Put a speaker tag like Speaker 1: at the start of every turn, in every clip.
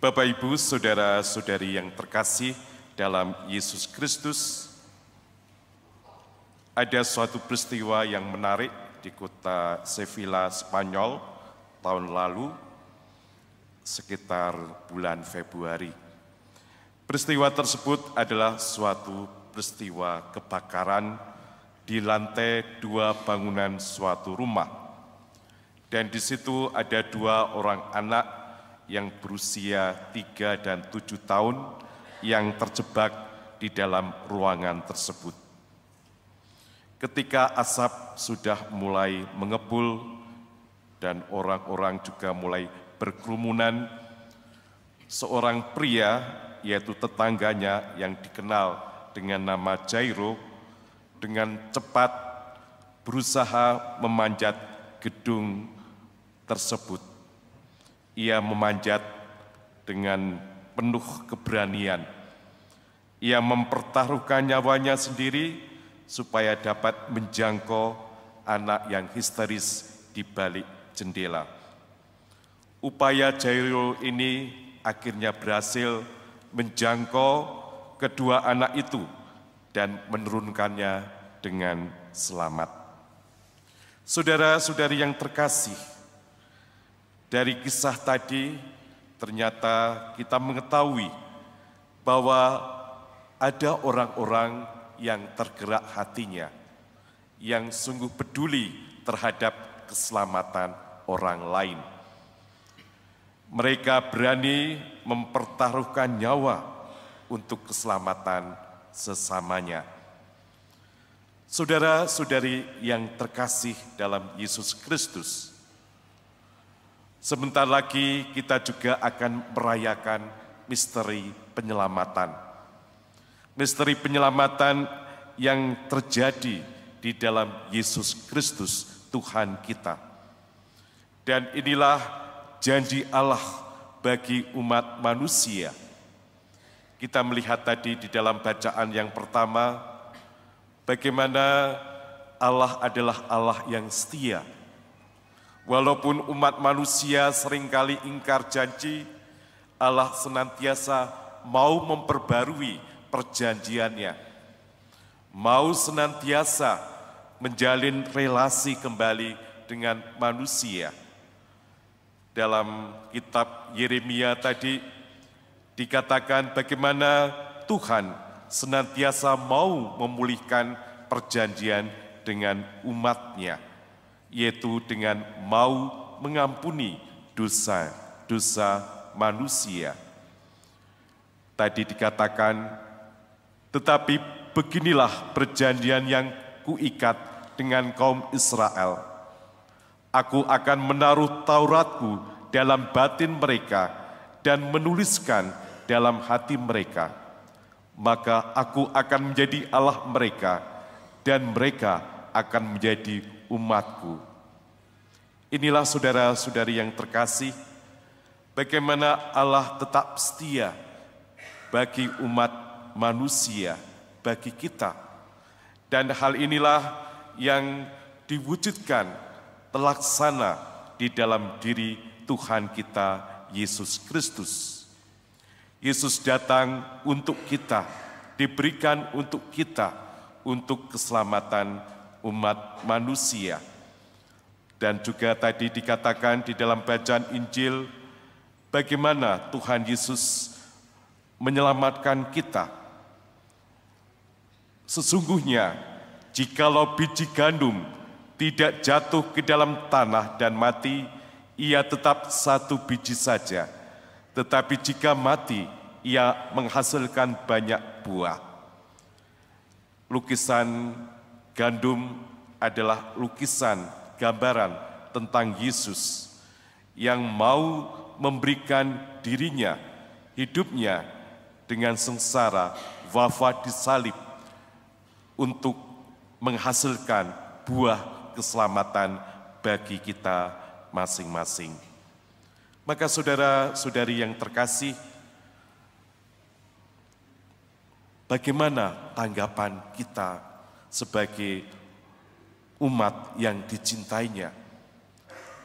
Speaker 1: Bapak, Ibu, saudara-saudari yang terkasih dalam Yesus Kristus, ada suatu peristiwa yang menarik di kota Sevilla, Spanyol tahun lalu, sekitar bulan Februari. Peristiwa tersebut adalah suatu peristiwa kebakaran di lantai 2 bangunan suatu rumah. Dan di situ ada 2 orang anak yang berusia 3 dan 7 tahun yang terjebak di dalam ruangan tersebut. Ketika asap sudah mulai mengepul dan orang-orang juga mulai berkerumunan, seorang pria, yaitu tetangganya yang dikenal dengan nama Jairo, dengan cepat berusaha memanjat gedung tersebut. Ia memanjat dengan penuh keberanian. Ia mempertaruhkan nyawanya sendiri supaya dapat menjangkau anak yang histeris di balik jendela. Upaya Jairo ini akhirnya berhasil menjangkau kedua anak itu dan menurunkannya dengan selamat. Saudara-saudari yang terkasih, dari kisah tadi ternyata kita mengetahui bahwa ada orang-orang yang tergerak hatinya, yang sungguh peduli terhadap keselamatan orang lain. Mereka berani mempertaruhkan nyawa untuk keselamatan sesamanya. Saudara-saudari yang terkasih dalam Yesus Kristus, sebentar lagi kita juga akan merayakan misteri penyelamatan. Misteri penyelamatan yang terjadi di dalam Yesus Kristus, Tuhan kita. Dan inilah janji Allah bagi umat manusia. Kita melihat tadi di dalam bacaan yang pertama, bagaimana Allah adalah Allah yang setia. Walaupun umat manusia seringkali ingkar janji, Allah senantiasa mau memperbarui perjanjiannya, mau senantiasa menjalin relasi kembali dengan manusia. Dalam kitab Yeremia tadi dikatakan bagaimana Tuhan senantiasa mau memulihkan perjanjian dengan umat-Nya, yaitu dengan mau mengampuni dosa-dosa manusia. Tadi dikatakan, tetapi beginilah perjanjian yang kuikat dengan kaum Israel. Aku akan menaruh Tauratku dalam batin mereka dan menuliskan dalam hati mereka. Maka aku akan menjadi Allah mereka dan mereka akan menjadi umatku. Inilah saudara-saudari yang terkasih, bagaimana Allah tetap setia bagi umat manusia, bagi kita. Dan hal inilah yang diwujudkan terlaksana di dalam diri Tuhan kita, Yesus Kristus. Yesus datang untuk kita, diberikan untuk kita, untuk keselamatan umat manusia. Dan juga tadi dikatakan di dalam bacaan Injil, bagaimana Tuhan Yesus menyelamatkan kita. Sesungguhnya, jikalau biji gandum tidak jatuh ke dalam tanah dan mati, ia tetap satu biji saja. Tetapi jika mati, ia menghasilkan banyak buah. Lukisan gandum adalah lukisan gambaran tentang Yesus yang mau memberikan dirinya, hidupnya dengan sengsara, wafat di salib untuk menghasilkan buah keselamatan bagi kita masing-masing. Maka saudara-saudari yang terkasih, bagaimana tanggapan kita sebagai umat yang dicintainya?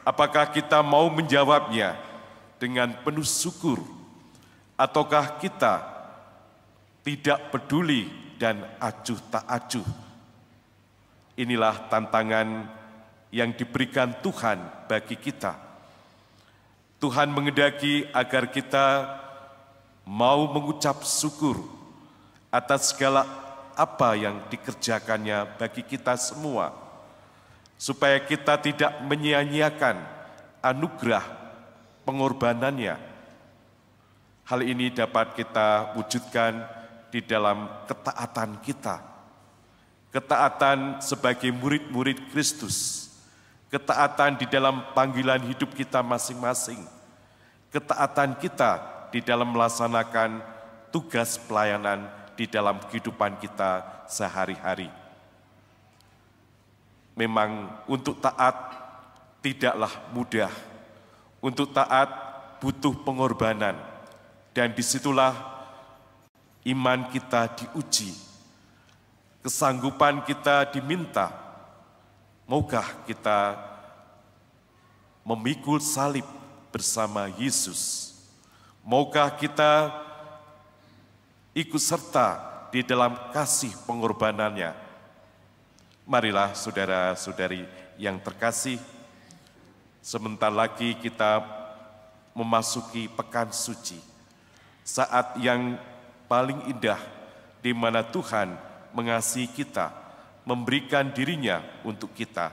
Speaker 1: Apakah kita mau menjawabnya dengan penuh syukur Ataukah kita tidak peduli dan acuh tak acuh? Inilah tantangan yang diberikan Tuhan bagi kita. Tuhan menghendaki agar kita mau mengucap syukur atas segala apa yang dikerjakannya bagi kita semua, supaya kita tidak menyia-nyiakan anugerah pengorbanannya. Hal ini dapat kita wujudkan di dalam ketaatan kita. Ketaatan sebagai murid-murid Kristus. Ketaatan di dalam panggilan hidup kita masing-masing. Ketaatan kita di dalam melaksanakan tugas pelayanan di dalam kehidupan kita sehari-hari. Memang untuk taat tidaklah mudah. Untuk taat butuh pengorbanan. Dan disitulah iman kita diuji, kesanggupan kita diminta. Maukah kita memikul salib bersama Yesus? Maukah kita ikut serta di dalam kasih pengorbanannya? Marilah saudara-saudari yang terkasih, sebentar lagi kita memasuki pekan suci. Saat yang paling indah di mana Tuhan mengasihi kita, memberikan dirinya untuk kita.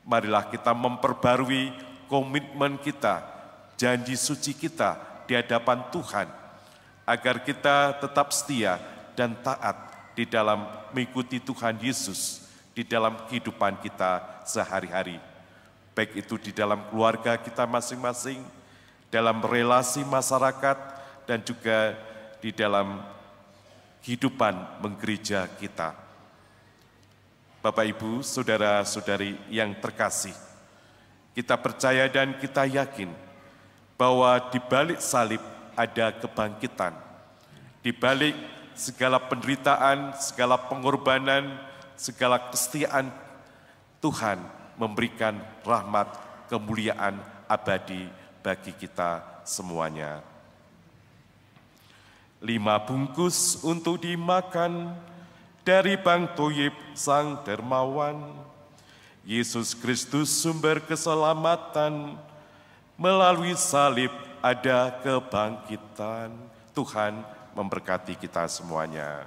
Speaker 1: Marilah kita memperbarui komitmen kita, janji suci kita di hadapan Tuhan, agar kita tetap setia dan taat di dalam mengikuti Tuhan Yesus di dalam kehidupan kita sehari-hari. Baik itu di dalam keluarga kita masing-masing, dalam relasi masyarakat, dan juga di dalam kehidupan menggereja kita. Bapak, Ibu, saudara-saudari yang terkasih, kita percaya dan kita yakin bahwa di balik salib ada kebangkitan. Di balik segala penderitaan, segala pengorbanan, segala kesetiaan, Tuhan memberikan rahmat kemuliaan abadi bagi kita semuanya. 5 bungkus untuk dimakan dari Bang Toyib Sang Dermawan. Yesus Kristus sumber keselamatan, melalui salib ada kebangkitan. Tuhan memberkati kita semuanya.